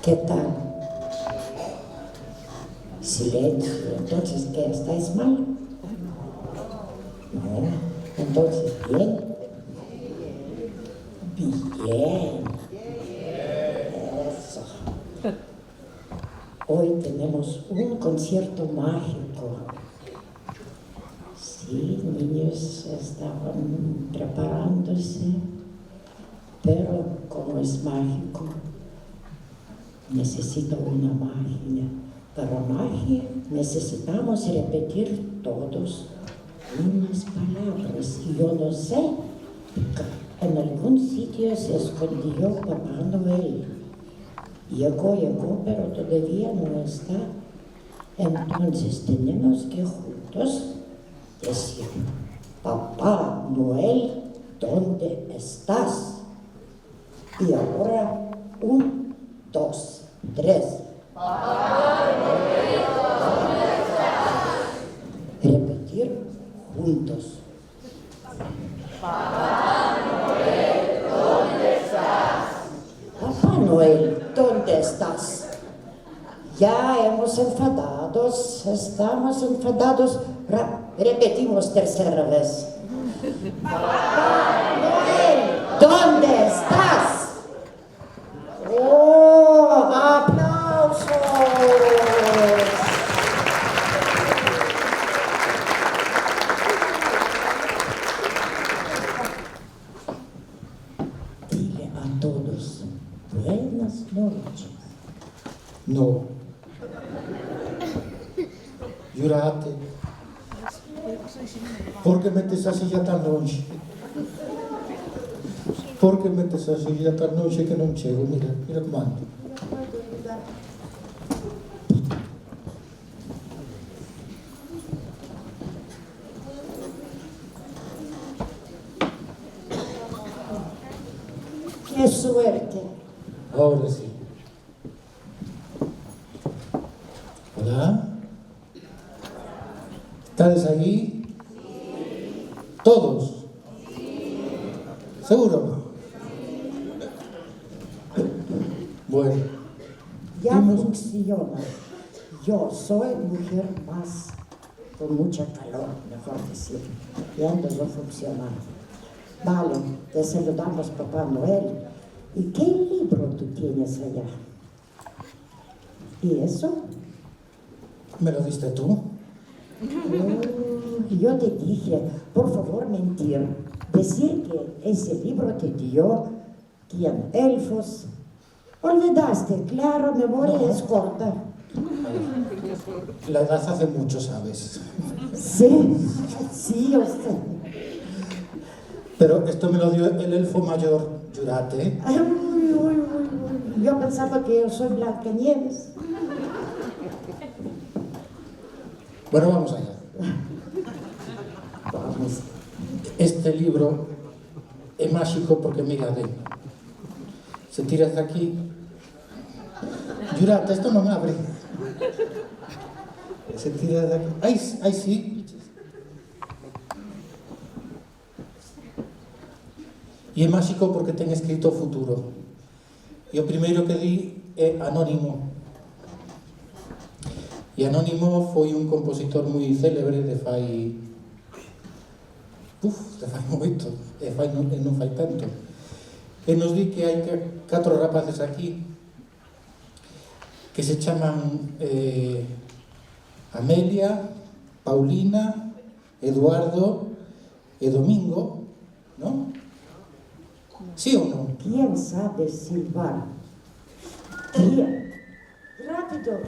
¿Qué tal? Silencio. Entonces, ¿qué? ¿Estáis mal? No. Entonces, ¿bien? Bien. Eso. Hoy tenemos un concierto mágico. Sí, niños estaban preparándose, pero como es mágico, necesito una magia. Para magia necesitamos repetir todos unas palabras. Y yo no sé, en algún sitio se escondió Papá Noel. Llegó, pero todavía no está. Entonces tenemos que juntos decir: Papá Noel, ¿dónde estás? Y ahora, 1, 2, 3. Papá Noel, ¿dónde estás? Repetir juntos. Papá Noel, ¿dónde estás? Papá Noel, ¿dónde estás? Ya estamos enfadados. Repetimos tercera vez. Papá Noel, ¿dónde estás? ¡Oh, aplausos! Dile a todos buenas noches. No. Giurate. Por que metes a silla tan longe? Por que metes a silla tan longe que non chego? Mira como ando. ¡Qué suerte! Ahora sí. Hola. ¿Estás ahí? Sí. ¿Todos? Sí. ¿Seguro? Sí. Bueno. Ya funciona. Yo soy mujer más con mucha calor, mejor decir. Y antes no funcionaba. Vale, te saludamos, Papá Noel. ¿Y qué libro tú tienes allá? ¿Y eso? ¿Me lo diste tú? Yo te dije, por favor, mentir. Decir que ese libro te dio ¿quién? Elfos. Olvidaste, claro, memoria es corta. La edad hace mucho, ¿sabes? Sí, usted. Pero esto me lo dio el elfo mayor, Giurate. Yo pensaba que yo soy Blancanieves. Bueno, vamos allá. Vamos. Este libro es mágico porque mira, se tira hasta aquí. Giurate, esto no me abre. Se tira de aquí. ¡Ay, sí! E é máxico porque ten escrito futuro. E o primeiro que di é Anónimo. E Anónimo foi un compositor moi célebre de fai moito, non fai tanto. E nos di que hai 4 rapaces aquí que se chaman Amelia, Paulina, Eduardo e Domingo, non? ¿Sí o no? ¿Quién sabe silbar? ¿Quién? Rápido.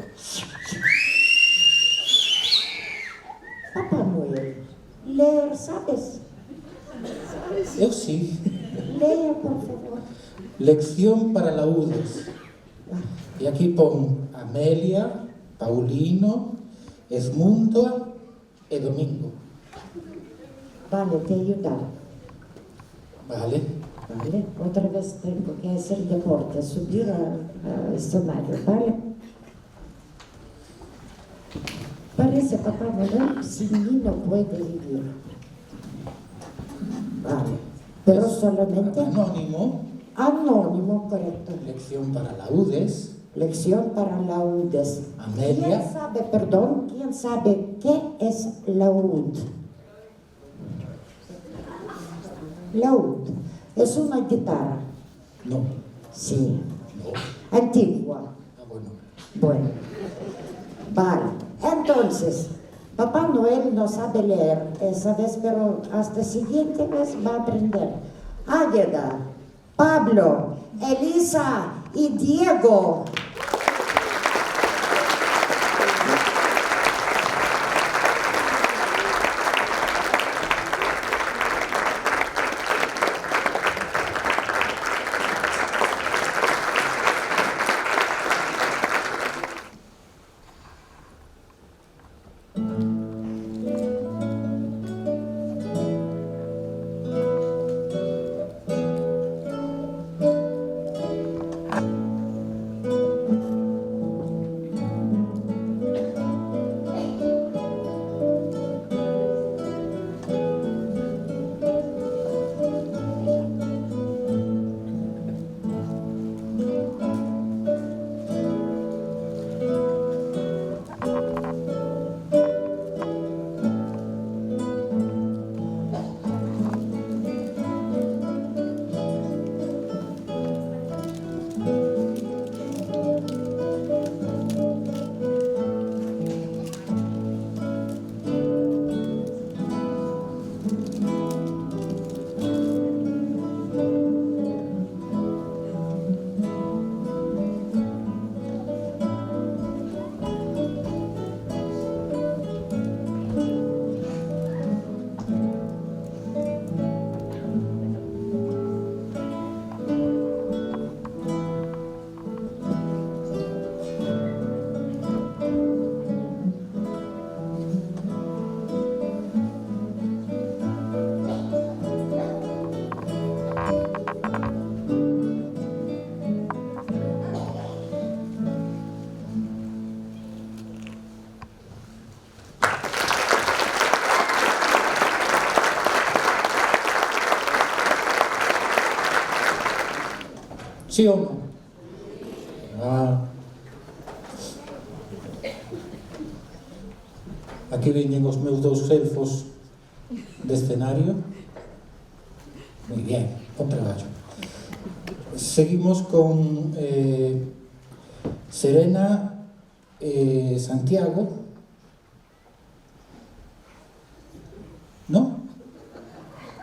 Papá Noel, leer, ¿sabes? Eu sí. Lea, por favor. Lección para laúdes. E aquí pon Amelia, Paulino, Esmundo e Domingo. Vale, te ayudaré. Vale. Vale, otra vez tengo que hacer deporte, subir al escenario, ¿vale? Parece Papá Noel, sin mí no puede vivir. Vale, pero solamente... Anónimo. Anónimo, correcto. Lección para laúdes. Lección para laudes. Amelia. ¿Quién sabe qué es laúd? Laúd es una guitarra. No. Sí. No. Antigua. Ah, bueno. Bueno. Vale. Entonces, Papá Noel no sabe leer esa vez, pero hasta siguiente vez va a aprender. Águeda, Pablo, Elisa y Diego. ¿Sí o no? Ah. Aquí vienen os meus dous elfos de escenario. Muy bien, buen traballo. Seguimos con Serena Santiago. ¿No?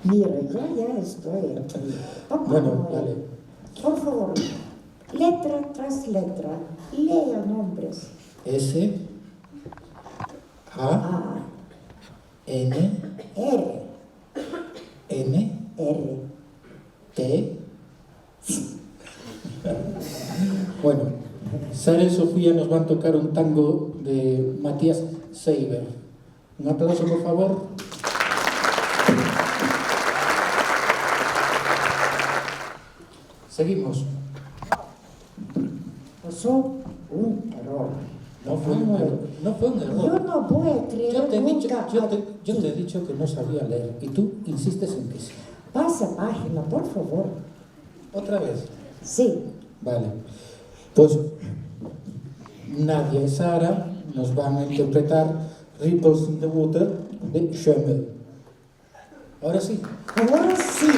Mire, yo ya estoy aquí. Papá Bueno, Noel, vale. por favor, letra tras letra, lea nombres. S A A, N R, N R. T. Bueno, Sara y Sofía nos van a tocar un tango de Matías Seiber. Un aplauso, por favor. Seguimos. Pasó un error. No fue un error. No fue un Yo error. no voy a creer Yo te nunca. he dicho que no sabía leer y tú insistes en que sí. Pasa página, por favor. Otra vez. Sí. Vale. Pues Nadia y Sara nos van a interpretar Ripples in the Water de Schömmel. Ahora sí. Ahora sí.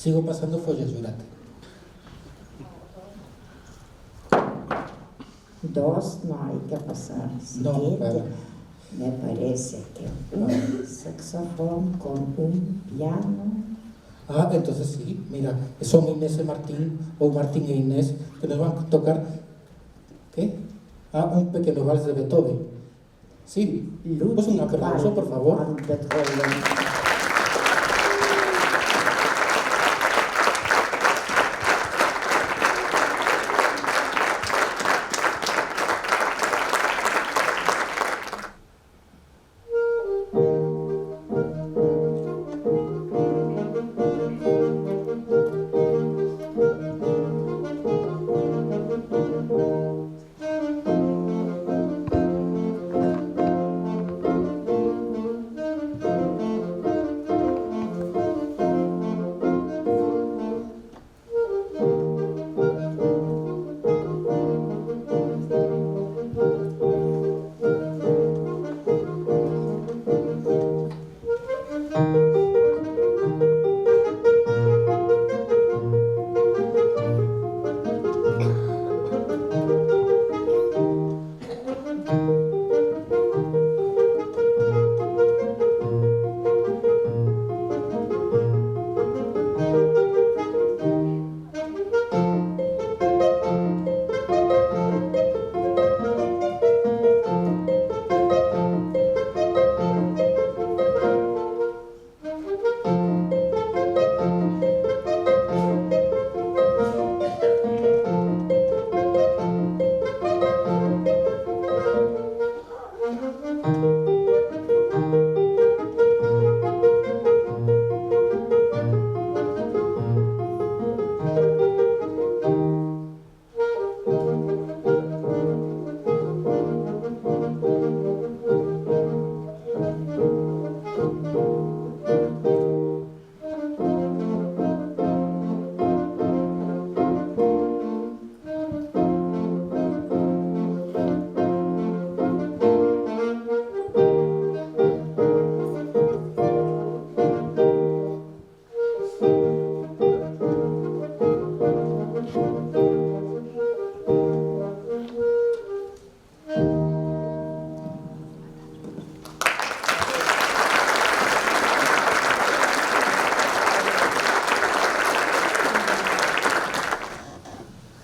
sigo pasando follas, Yurata. 2 no hay que pasar. No, Siguiente. claro. Me parece que un saxofón con un piano. Ah, entonces sí, mira, son Inés y Martín, o Martín e Inés, que nos van a tocar, ¿qué? Ah, un pequeño vals de Beethoven. Sí, pues un aplauso, por favor. Van Beethoven.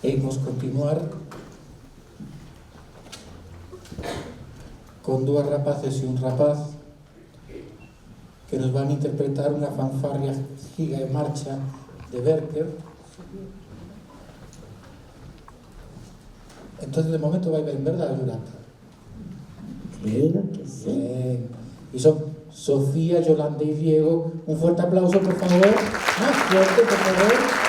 Imos continuar con 2 rapaces e un rapaz que nos van a interpretar unha fanfarria giga e marcha de Berker. Entonces, de momento vai ben, verdad, Yurata? Creo que sí. Bien. Y son Sofía, Yolanda y Diego. Un fuerte aplauso, por favor. Más fuerte, por favor.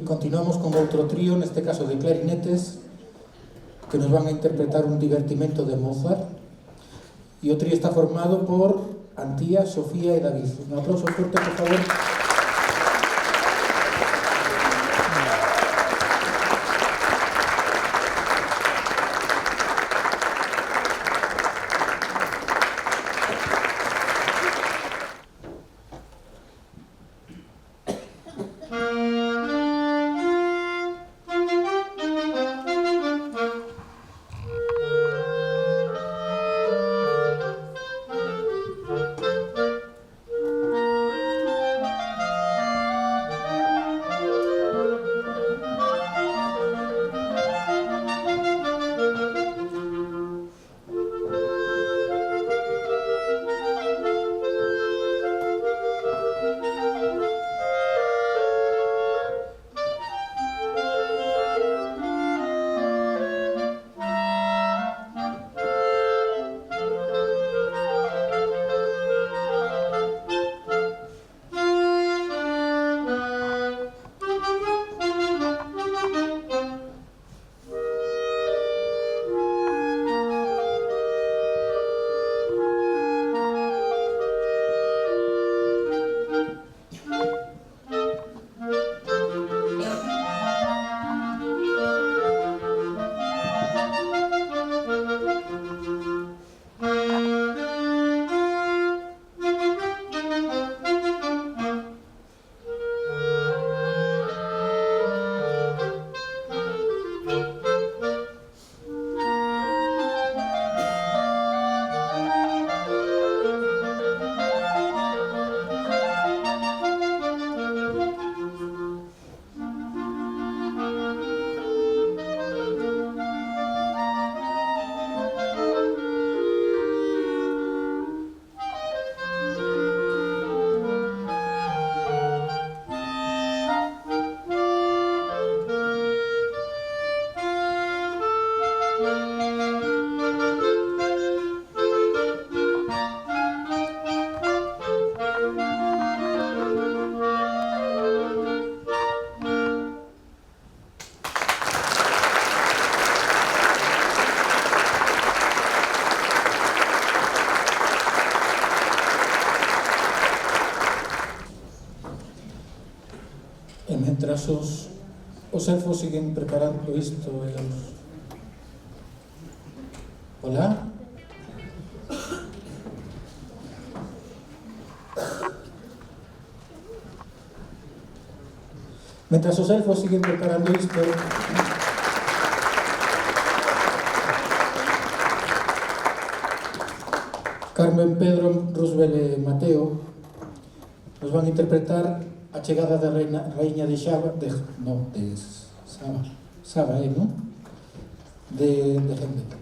Continuamos con outro trío, neste caso de clarinetes, que nos van a interpretar un divertimento de Mozart. E o trío está formado por Antía, Sofía e David. Un aplauso fuerte, por favor. E mentras os elfos siguen preparando isto, Hola? Mentras os elfos siguen preparando isto, Carmen, Pedro, Roosevelt e Mateo nos van a interpretar a chegada da raíña de Xaba, Sara, ¿no? De Händel.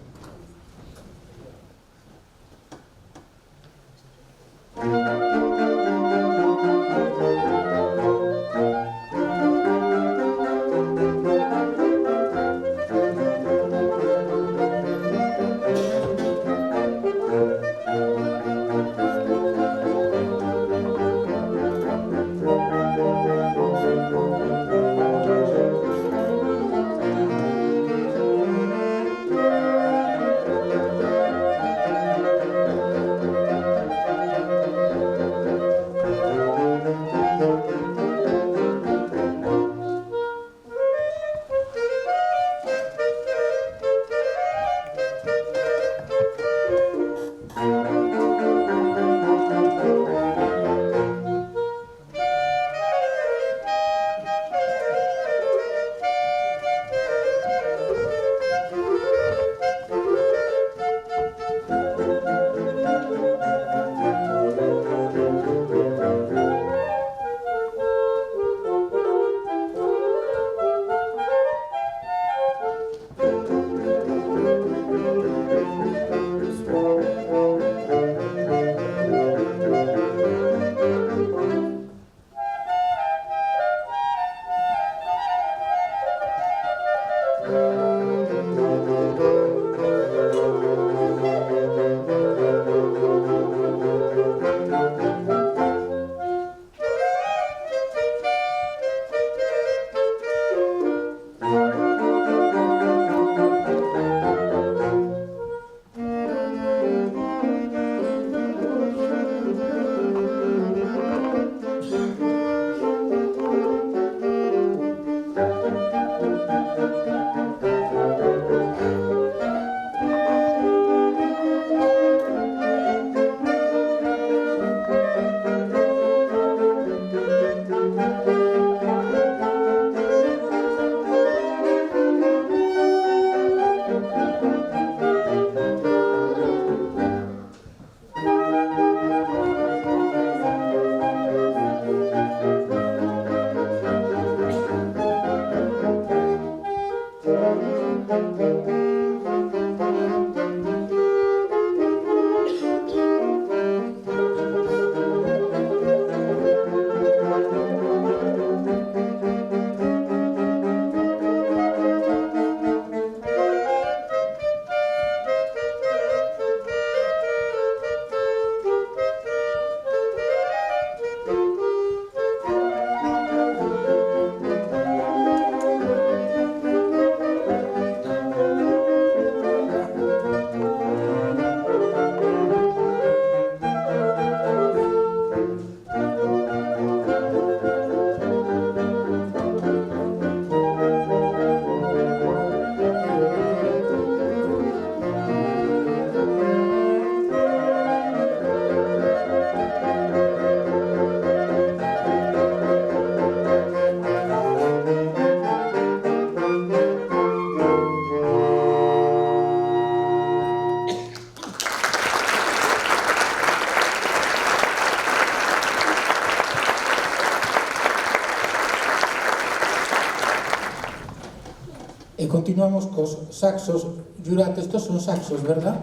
Y continuamos con saxos. Jurat, estos son saxos, ¿verdad?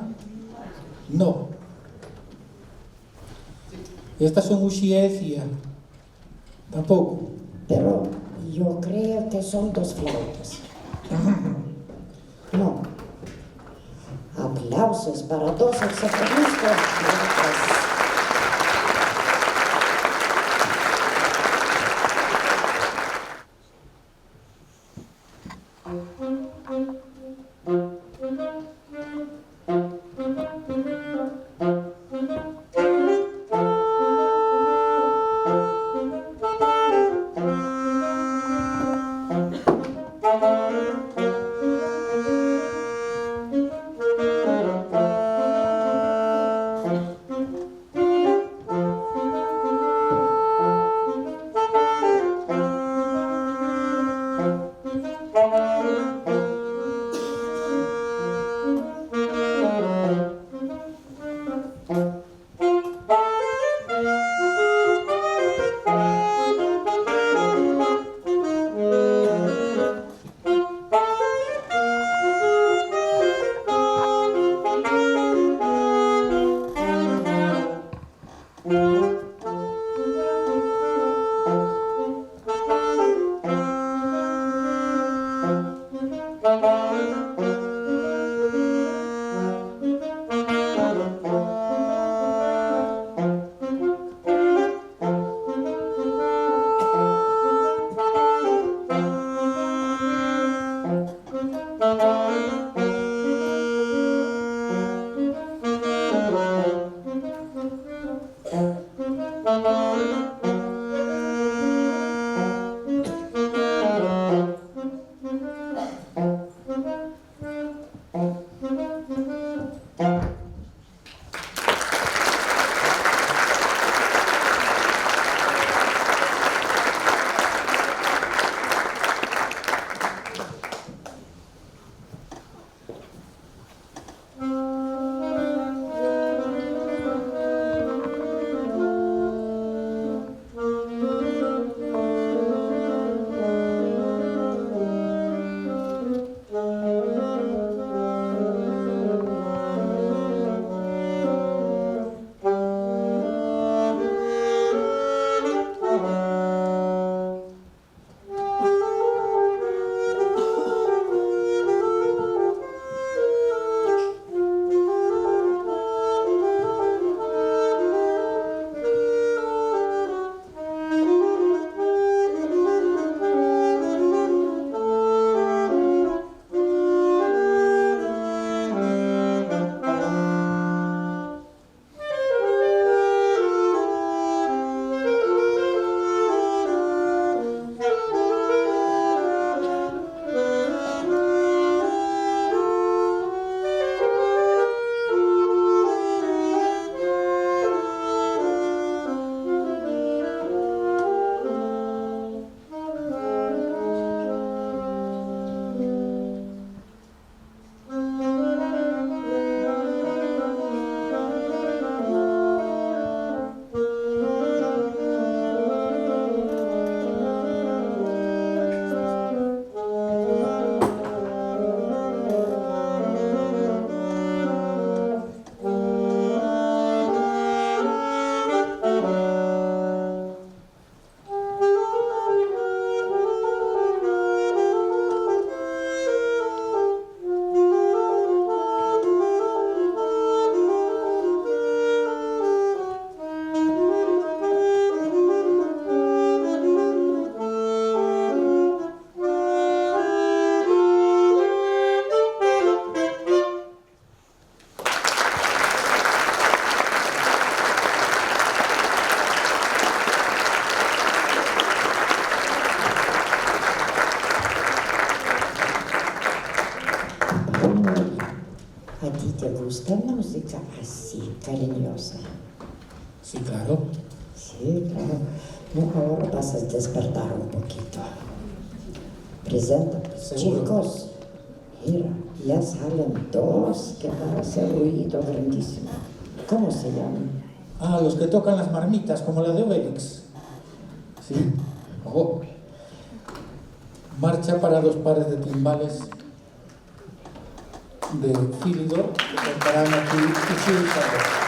No. Estas son uxiecía. Tampoco. Pero yo creo que son dos flautas. No. Aplausos para dos saxofonistas. ¿A ti te gusta la música así, cariñosa? Sí, claro. Sí, claro. No, ahora vas a despertar un poquito. Preséntate, Seguro. chicos. Mira, ya salen dos que van a hacer ruido grandísimo. ¿Cómo se llaman? Ah, los que tocan las marmitas, como la de Obelix. Sí. Oh. Marcha para dos pares de timbales de Philidor, que tocarán aquí y Chilcado.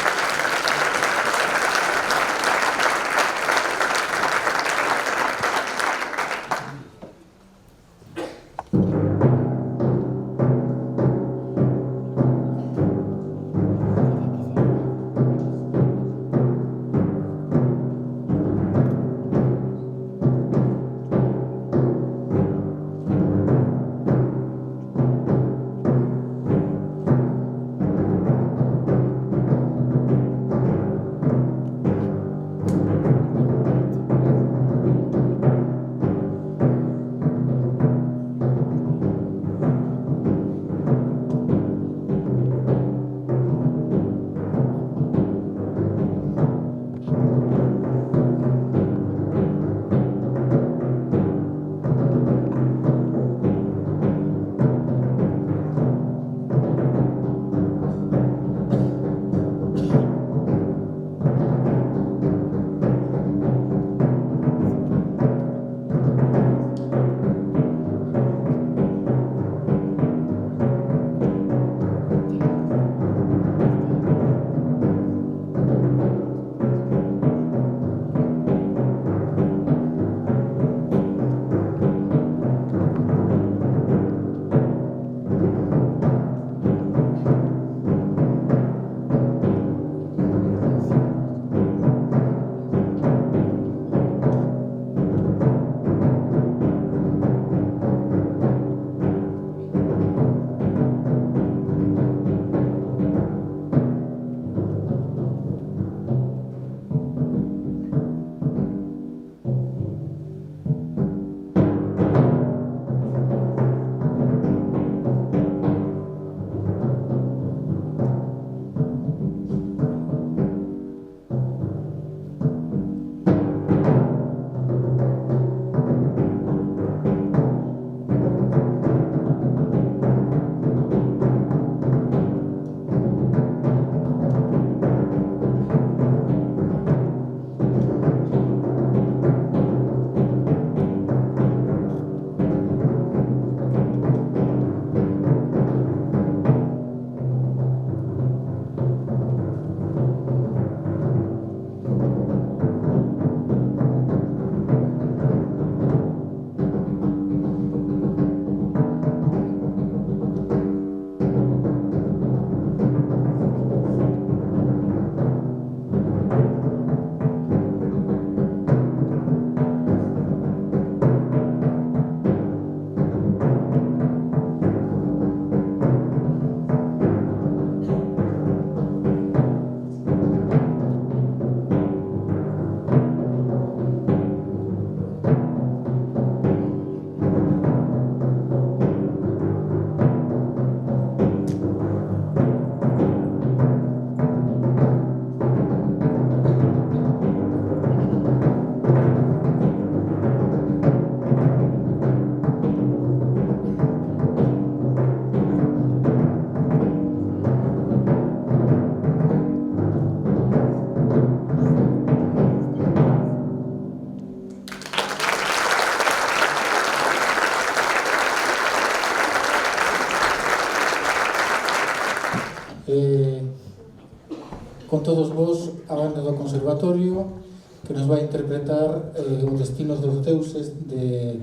con todos vos a banda do Conservatorio que nos vai interpretar o Destino dos Deuses de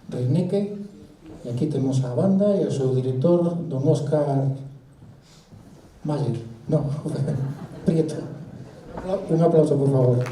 Reineke, e aquí temos a banda e o seu director, don Óscar Mayer, no, Prieto. Un aplauso, por favor.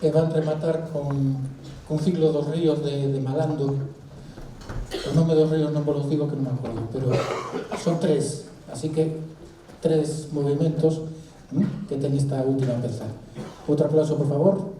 que van rematar con Ciclo dos Ríos de Malando. O nome dos ríos non vos digo que non me acordo, pero son 3, así que 3 movimentos que ten esta última peza. Outro aplauso, por favor.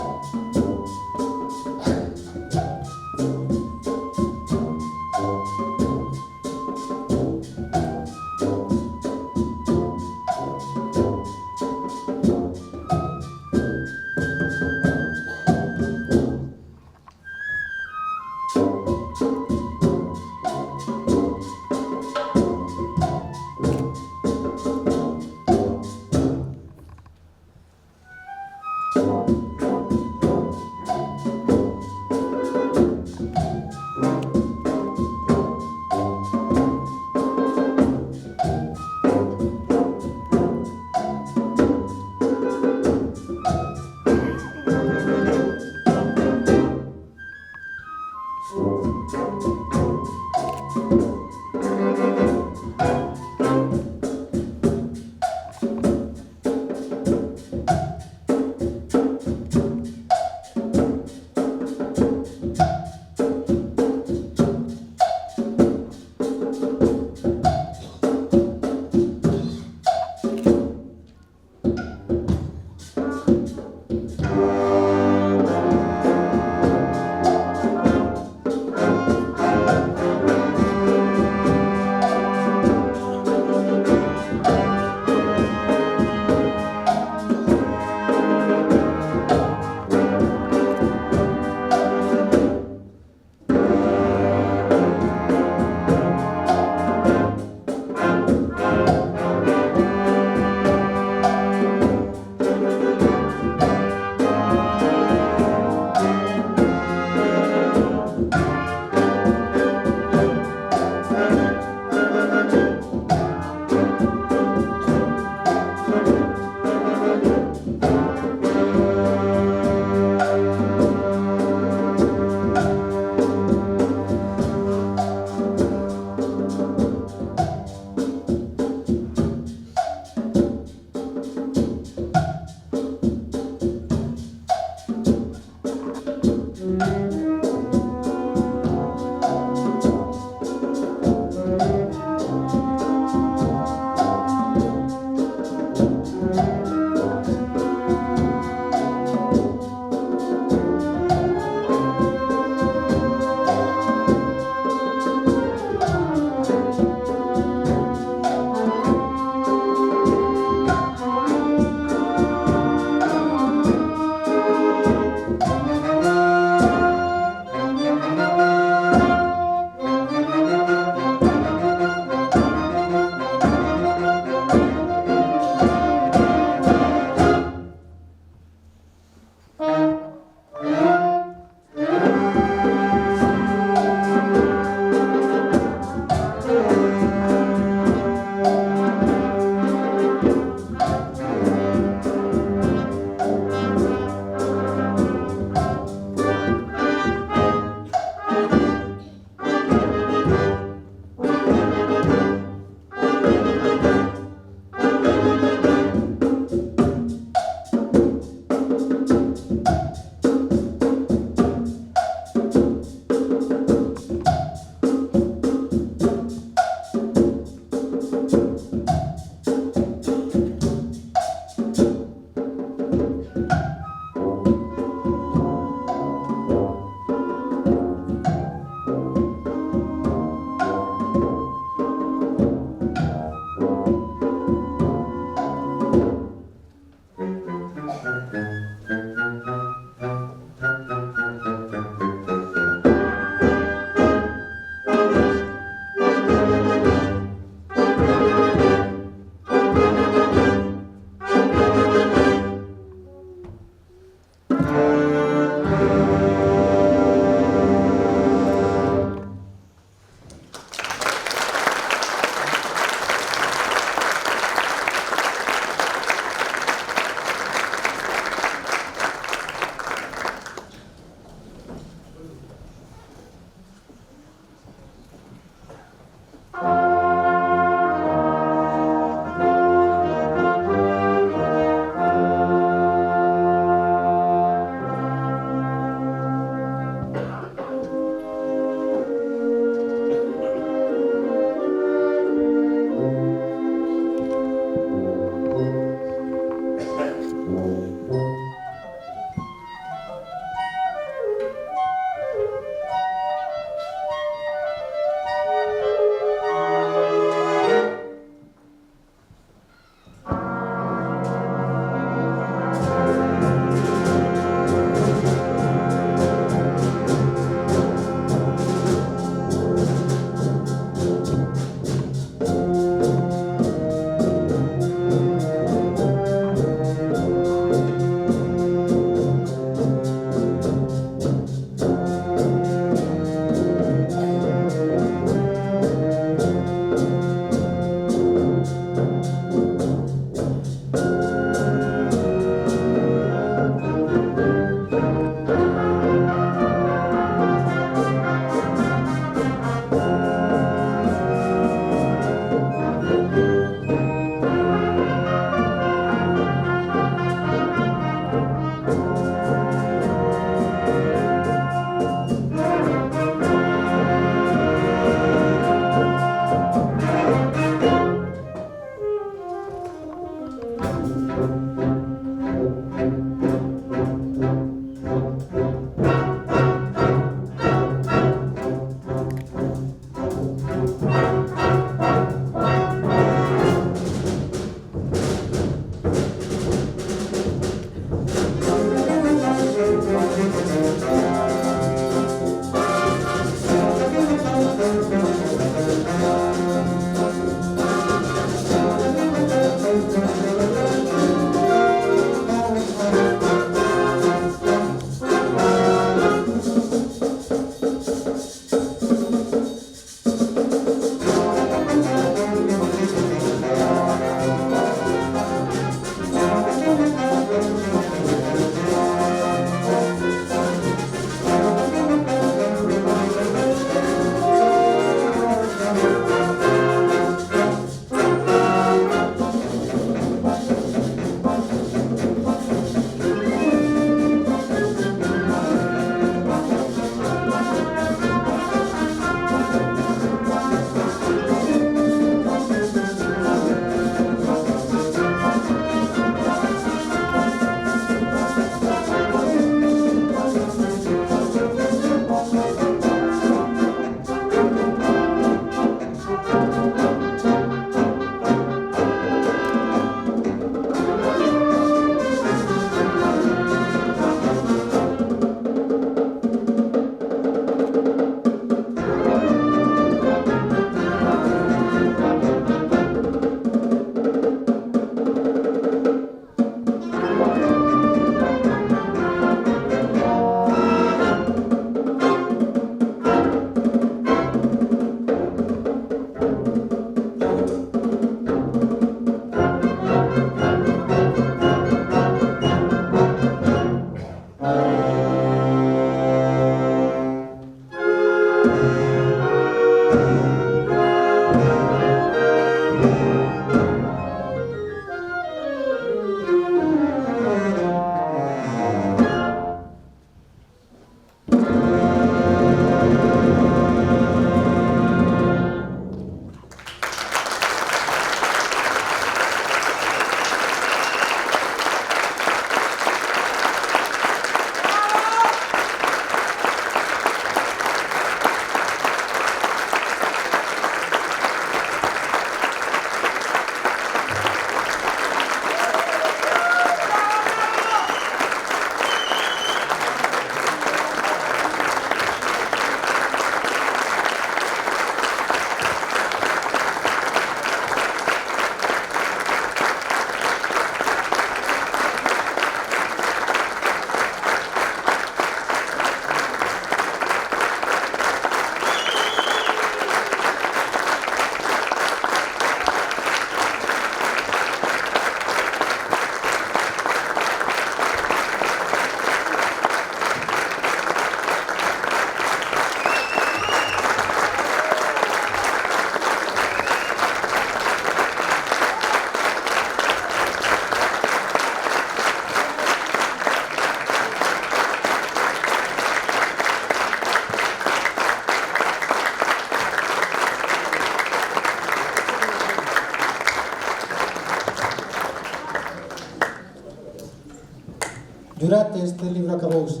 Durate, este libro acabouse.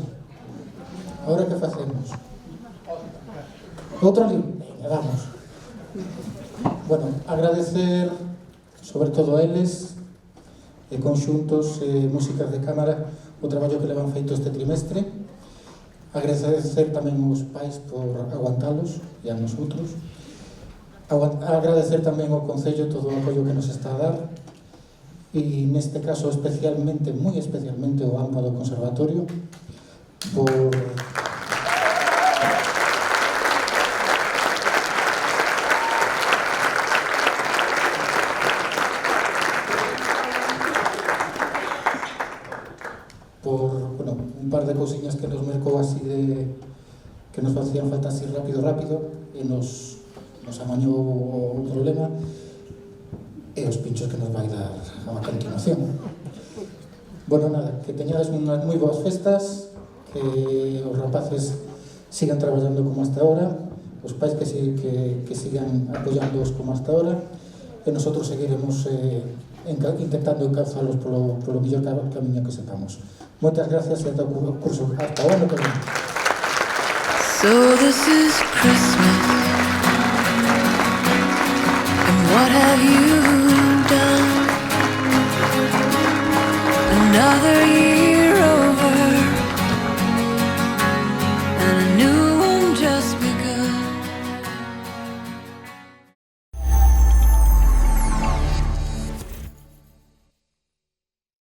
Ahora que facemos? Outro libro? Venga, vamos. Bueno, agradecer sobre todo a eles conxuntos e músicas de cámara o traballo que levan feito este trimestre. Agradecer tamén aos pais por aguantalos e a nosotros. Agradecer tamén ao Concello todo o apoio que nos está a dar e neste caso especialmente, moi especialmente ao AMPA do Conservatorio por un par de cousiñas que nos mercou así que nos facían falta así rápido e nos amañou o problema e os pinchos que nos vai dar a continuación. Bueno, nada, que teñades unhas moi boas festas, que os rapaces sigan traballando como hasta ahora, os pais que sigan apoyándoos como hasta ahora, e nosotros seguiremos intentando encauzarlos polo mellor camiño que sepamos. Moitas gracias e ata o curso. Hasta o ano que vem. So this is Christmas, and what have you done? Another year